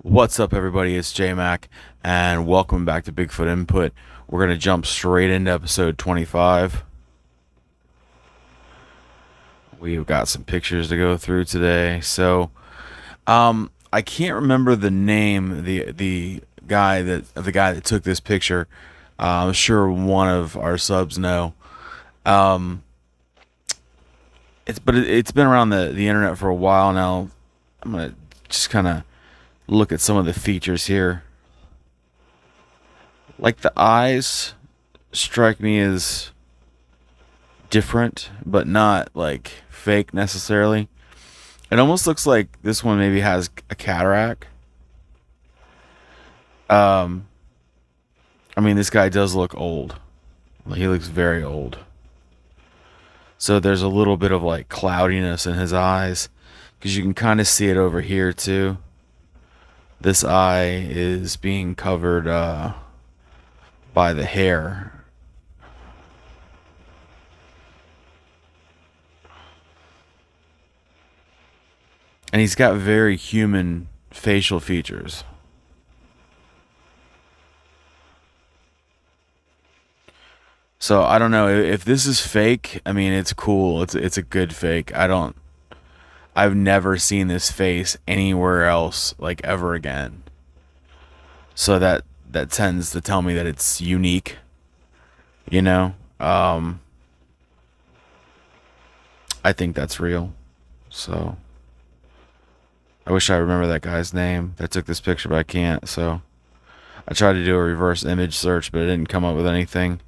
What's up, everybody? It's J Mac, and welcome back to Bigfoot Input. We're going to jump straight into episode 25. We've got some pictures to go through today. I can't remember the name, the guy that took this picture. I'm sure one of our subs know. Um, it's been around the internet for a while now. I'm gonna just kind of look at some of the features here. Like the eyes strike me as different, but not like fake necessarily. It almost looks like this one maybe has a cataract. Um, I mean, this guy does look old. Like, he looks very old. So there's a little bit of like cloudiness in his eyes, because you can kind of see it over here too. This eye is being covered by the hair. And he's got very human facial features. So I don't know if this is fake. I mean, it's cool. It's a good fake. I've never seen this face anywhere else like ever again. So that tends to tell me that it's unique, you know? I think that's real. So I wish I remember that guy's name that took this picture, but I can't. So I tried to do a reverse image search, but it didn't come up with anything.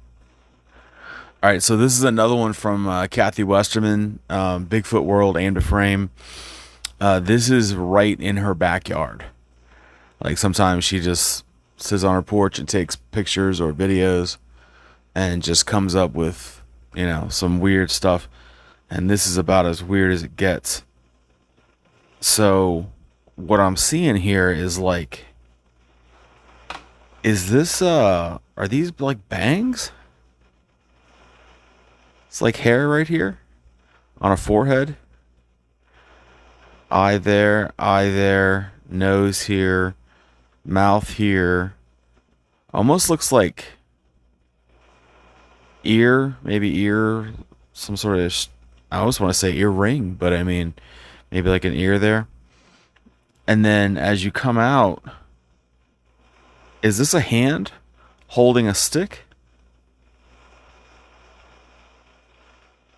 All right, so this is another one from Kathy Westerman, Bigfoot World, Aim to Frame. This is right in her backyard. Like, sometimes she just sits on her porch and takes pictures or videos and just comes up with, some weird stuff. And this is about as weird as it gets. So what I'm seeing here is like, are these like bangs? It's like hair right here on a forehead. Eye there, nose here, mouth here. Almost looks like ear, maybe ear, some sort of, I always want to say earring, but I mean, maybe like an ear there. And then as you come out, is this a hand holding a stick?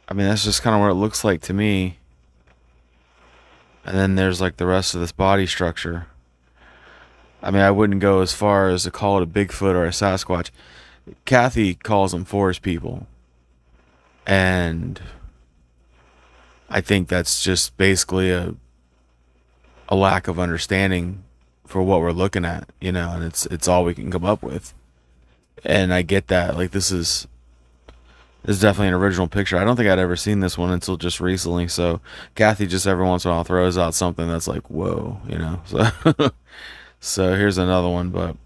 I mean, that's just kind of what it looks like to me. And then there's like the rest of this body structure. I mean, I wouldn't go as far as to call it a Bigfoot or a Sasquatch. Kathy calls them forest people. And I think that's just basically a lack of understanding for what we're looking at, and it's all we can come up with. And I get that. Like, this is definitely an original picture. I don't think I'd ever seen this one until just recently. So Kathy just every once in a while throws out something that's like, whoa, So so here's another one, but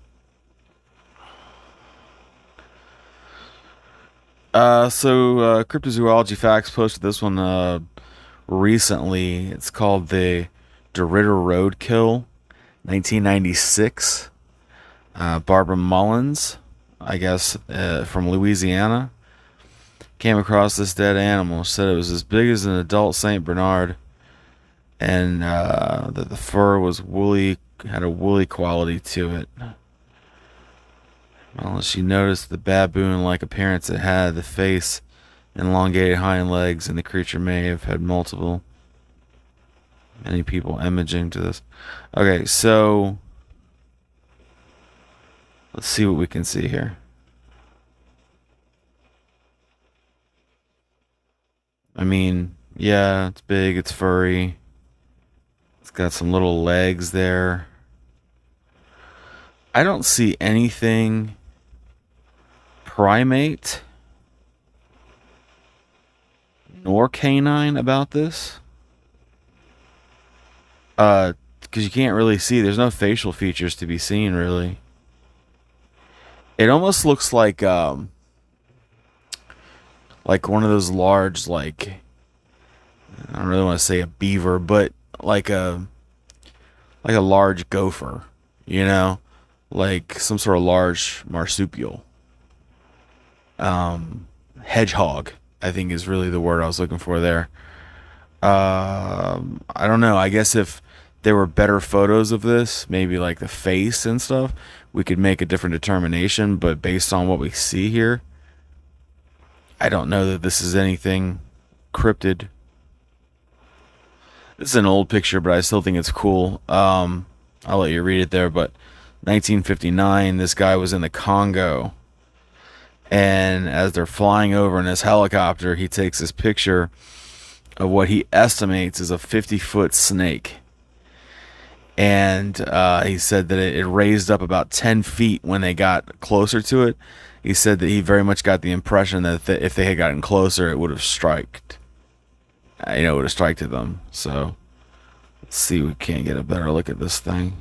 Cryptozoology Facts posted this one recently. It's called the DeRitter Roadkill, 1996. Barbara Mullins, I guess, from Louisiana, came across this dead animal. Said it was as big as an adult Saint Bernard, and that the fur was woolly, had a woolly quality to it. Well, she noticed the baboon-like appearance it had, the face, elongated hind legs, and the creature may have had many people imaging to this. Okay, so let's see what we can see here. I mean, yeah, it's big, it's furry. It's got some little legs there. I don't see anything primate nor canine about this. Because you can't really see. There's no facial features to be seen, really. It almost looks like one of those large, like, I don't really want to say a beaver, but like a large gopher. you know, like some sort of large marsupial. Hedgehog, I think is really the word I was looking for there. I don't know. I guess if there were better photos of this, maybe like the face and stuff, we could make a different determination. But based on what we see here, I don't know that this is anything cryptid. This is an old picture, but I still think it's cool. I'll let you read it there. But 1959, this guy was in the Congo, and as they're flying over in his helicopter, he takes this picture of what he estimates is a 50-foot snake. And he said that it raised up about 10 feet when they got closer to it. He said that he very much got the impression that if they had gotten closer, it would have striked. It would have striked at them. So let's see if we can't get a better look at this thing.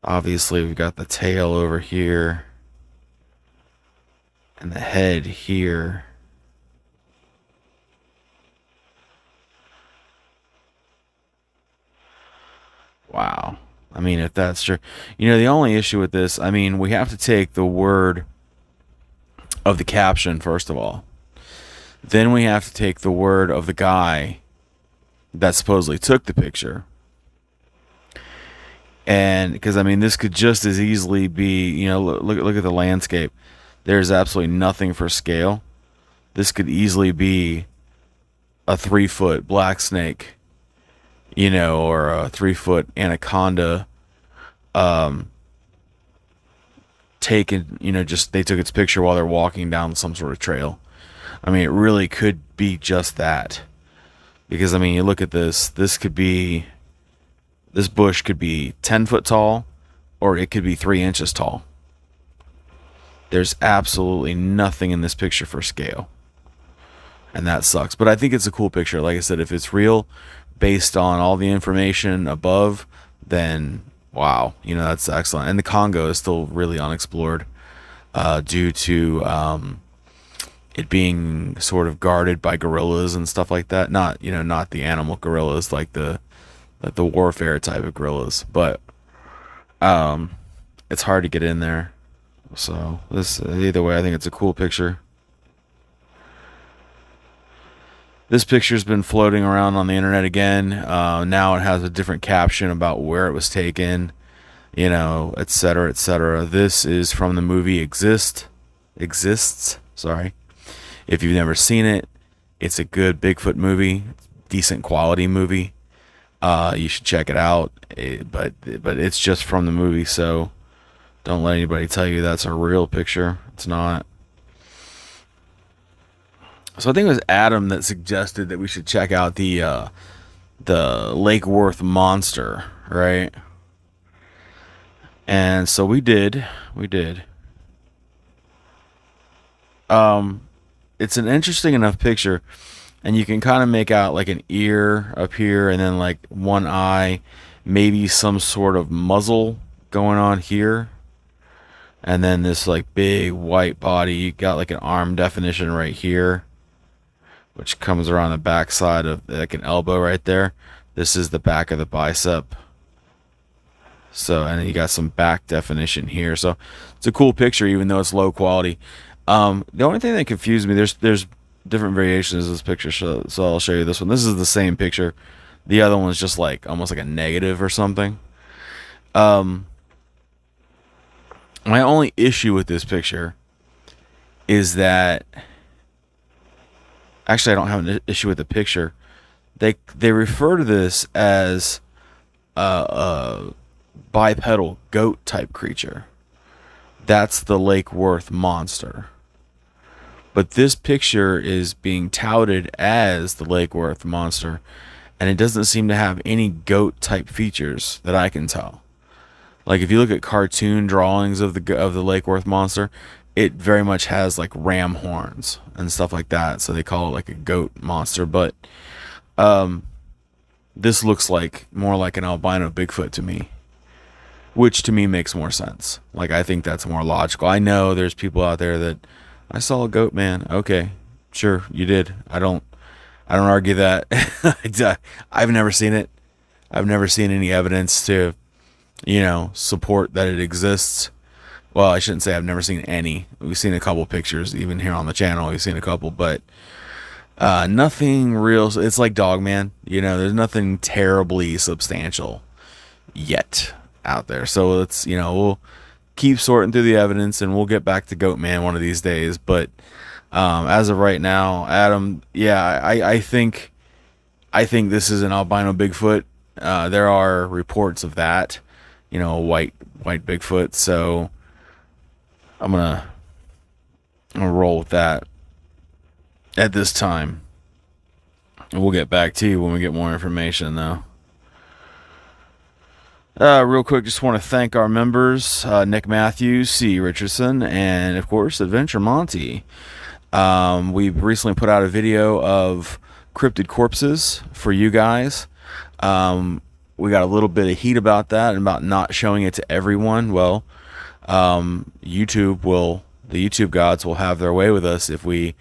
Obviously, we've got the tail over here and the head here. Wow. I mean, if that's true. The only issue with this, I mean, we have to take the word of the caption, first of all. Then we have to take the word of the guy that supposedly took the picture. And because, I mean, this could just as easily be, look at the landscape. There's absolutely nothing for scale. This could easily be a 3-foot black snake, or a 3-foot anaconda, taken, just they took its picture while they're walking down some sort of trail. I mean, it really could be just that. Because, I mean, you look at this bush could be 10 foot tall, or it could be 3 inches tall. There's absolutely nothing in this picture for scale. And that sucks. But I think it's a cool picture. Like I said, if it's real, based on all the information above, then wow, that's excellent. And the Congo is still really unexplored due to it being sort of guarded by gorillas and stuff like that. Not the animal gorillas, like the warfare type of gorillas, but it's hard to get in there. So either way, I think it's a cool picture. This picture's been floating around on the internet again. Now it has a different caption about where it was taken, et cetera, et cetera. This is from the movie Exists. Sorry. If you've never seen it, it's a good Bigfoot movie, decent quality movie. You should check it out. But it's just from the movie, so don't let anybody tell you that's a real picture. It's not. So I think it was Adam that suggested that we should check out the Lake Worth monster, right? And so we did. It's an interesting enough picture, and you can kind of make out like an ear up here, and then like one eye, maybe some sort of muzzle going on here, and then this like big white body. You got like an arm definition right here, which comes around the back side of like an elbow right there. This is the back of the bicep. So, and then you got some back definition here. So it's a cool picture, even though it's low quality. The only thing that confused me, there's different variations of this picture. So I'll show you this one. This is the same picture. The other one is just like almost like a negative or something. My only issue with this picture is that, actually, I don't have an issue with the picture. They refer to this as a bipedal goat type creature. That's the Lake Worth monster. But this picture is being touted as the Lake Worth monster, and it doesn't seem to have any goat type features that I can tell. Like if you look at cartoon drawings of the Lake Worth monster, it very much has like ram horns and stuff like that, so they call it like a goat monster. But this looks like more like an albino Bigfoot to me, which to me makes more sense. Like I think that's more logical. I know there's people out there that, I saw a goat man. Okay, sure, you did. I don't argue that. I've never seen it. I've never seen any evidence to support that it exists. Well, I shouldn't say I've never seen any. We've seen a couple pictures, even here on the channel. We've seen a couple, but nothing real. It's like Dogman. There's nothing terribly substantial yet out there. So we'll keep sorting through the evidence, and we'll get back to Goatman one of these days. But as of right now, Adam, yeah, I think this is an albino Bigfoot. There are reports of that, a white Bigfoot. So I'm gonna roll with that at this time. We'll get back to you when we get more information, though. Real quick, just want to thank our members, Nick Matthews, C. Richardson, and of course, Adventure Monty. We recently put out a video of cryptid corpses for you guys. We got a little bit of heat about that and about not showing it to everyone. Well, the YouTube gods will have their way with us if we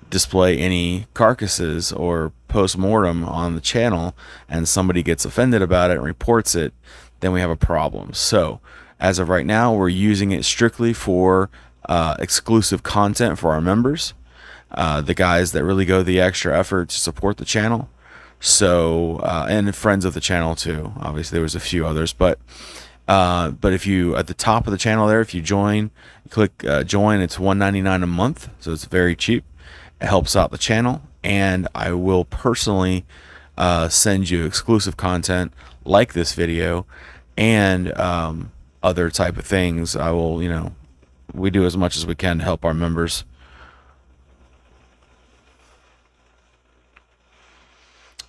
display any carcasses or post-mortem on the channel and somebody gets offended about it and reports it, then we have a problem. So as of right now, we're using it strictly for exclusive content for our members, the guys that really go the extra effort to support the channel. So and friends of the channel too. Obviously there was a few others, but if you, at the top of the channel there, if you click join, it's $1.99 a month, so it's very cheap. It helps out the channel, and I will personally send you exclusive content like this video and other type of things. I will, we do as much as we can to help our members.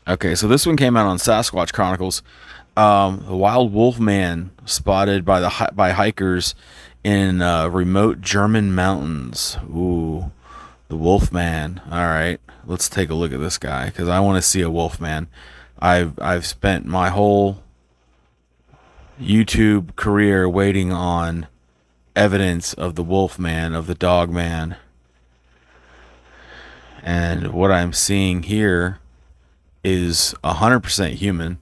Okay, so this one came out on Sasquatch Chronicles. The wild wolf man spotted by hikers in remote German mountains. Ooh, the wolf man. All right, let's take a look at this guy because I want to see a wolf man. I've spent my whole YouTube career waiting on evidence of the wolf man, of the dog man, and what I'm seeing here is 100% human.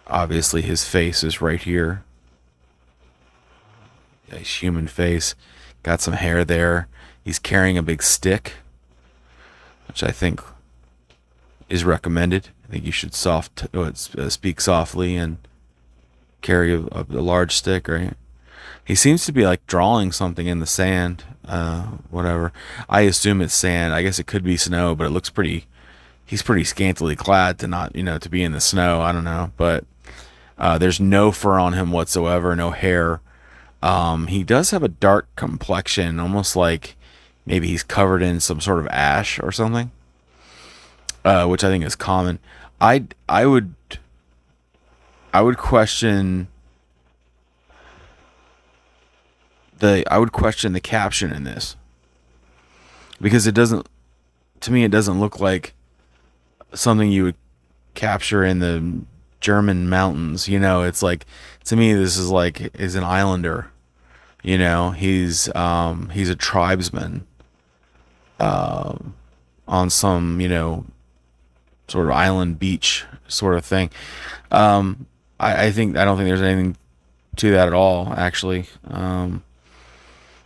Obviously his face is right here. His human face. Got some hair there. He's carrying a big stick, which I think is recommended. I think you should speak softly and carry a large stick, right? He seems to be like drawing something in the sand, whatever. I assume it's sand. I guess it could be snow, but it looks pretty. He's pretty scantily clad to not, to be in the snow. I don't know, but there's no fur on him whatsoever, no hair. He does have a dark complexion, almost like maybe he's covered in some sort of ash or something, which I think is common. I would question the caption in this, because it doesn't, to me, it doesn't look like something you would capture in the German mountains. It's like, to me, this is an islander. He's a tribesman on some, sort of island beach sort of thing. I don't think there's anything to that at all, actually. I'm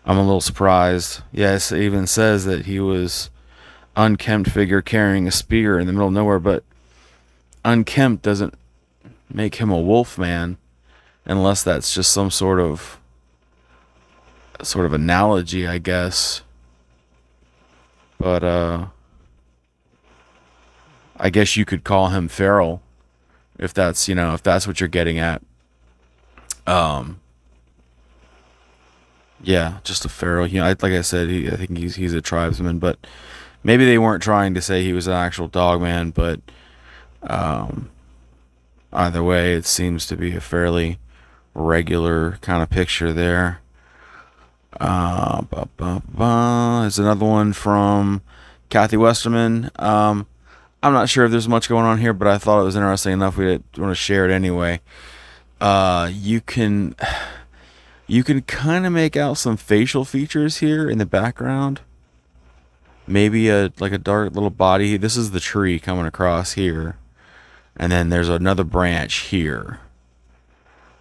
a little surprised. Yes, it even says that he was unkempt figure carrying a spear in the middle of nowhere, but unkempt doesn't make him a wolf man, unless that's just some sort of analogy, I guess. But I guess you could call him feral, if that's what you're getting at. Yeah, just a feral. Like I said, I think he's a tribesman, but maybe they weren't trying to say he was an actual dog man. But either way, it seems to be a fairly regular kind of picture there. There's another one from Kathy Westerman. I'm not sure if there's much going on here, but I thought it was interesting enough we want to share it anyway. You can kind of make out some facial features here in the background. Maybe like a dark little body. This is the tree coming across here. and then there's another branch here.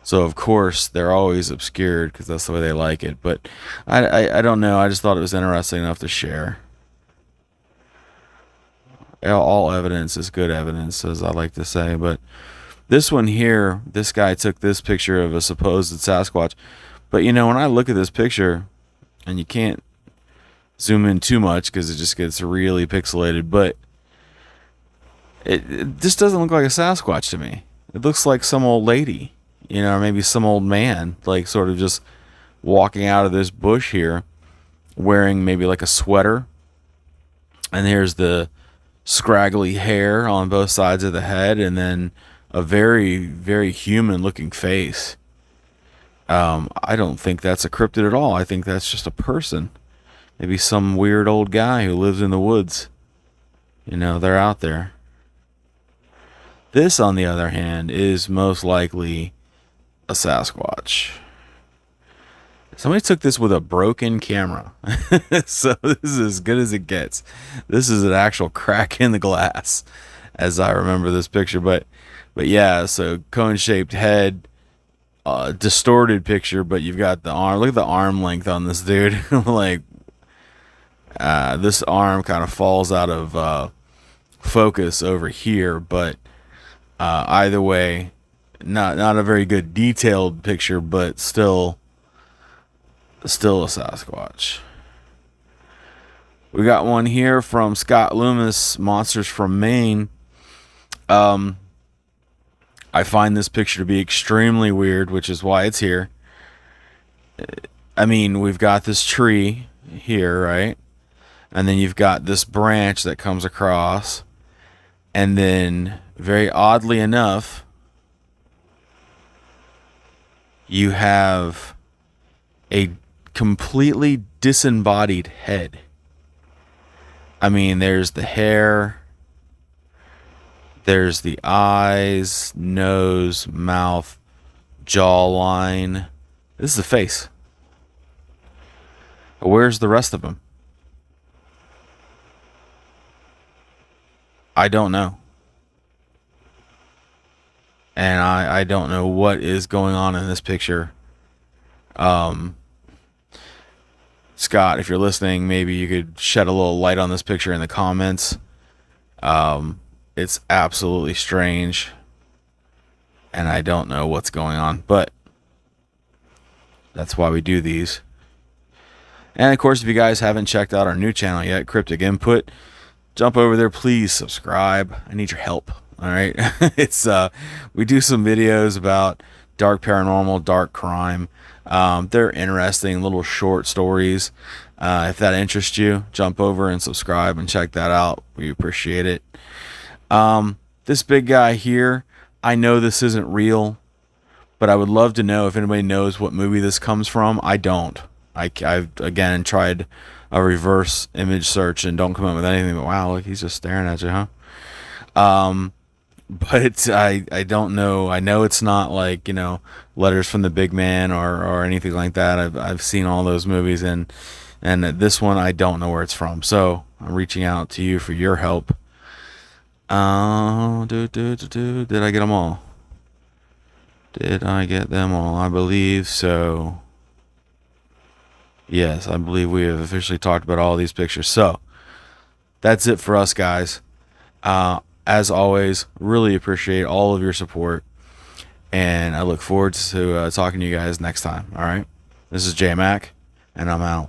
So of course they're always obscured because that's the way they like it. But I don't know. I just thought it was interesting enough to share. All evidence is good evidence, as I like to say. But this one here, this guy took this picture of a supposed Sasquatch. But you know, when I look at this picture, and you can't zoom in too much because it just gets really pixelated, but it just doesn't look like a Sasquatch to me. It looks like some old lady, you know, or maybe some old man, like sort of just walking out of this bush here, wearing maybe like a sweater. And here's the scraggly hair on both sides of the head, and then a very, very human looking face. I don't think that's a cryptid at all. I think that's just a person. Maybe some weird old guy who lives in the woods. You know, they're out there. This, on the other hand, is most likely a Sasquatch. Somebody took this with a broken camera. So this is as good as it gets. This is an actual crack in the glass, as I remember this picture. But yeah, so cone-shaped head, distorted picture, but you've got the arm. Look at the arm length on this dude. Like, this arm kind of falls out of focus over here, but either way, not a very good detailed picture, but still a Sasquatch. We got one here from Scott Loomis, Monsters from Maine. I find this picture to be extremely weird, which is why it's here. I mean, we've got this tree here, right? And then you've got this branch that comes across. And then, very oddly enough, you have a completely disembodied head. I mean, there's the hair, there's the eyes, nose, mouth, jawline. This is the face. Where's the rest of them? I don't know. And I don't know what is going on in this picture. Scott, if you're listening, maybe you could shed a little light on this picture in the comments. It's absolutely strange, and I don't know what's going on, but that's why we do these. And of course, if you guys haven't checked out our new channel yet, Cryptic Input, jump over there, please subscribe. I need your help. All right. It's we do some videos about dark paranormal, dark crime. They're interesting little short stories. If that interests you, jump over and subscribe and check that out. We appreciate it. This big guy here, I know this isn't real, but I would love to know if anybody knows what movie this comes from. I don't. I've again tried a reverse image search and don't come up with anything. But wow, look, he's just staring at you, huh? But I don't know. I know it's not like, you know, Letters from the Big Man or anything like that. I've seen all those movies, and this one I don't know where it's from. So I'm reaching out to you for your help. Did I get them all? Did I get them all? I believe so. Yes, I believe we have officially talked about all these pictures. So that's it for us, guys. As always, really appreciate all of your support, and I look forward to talking to you guys next time. All right, this is J Mac, and I'm out.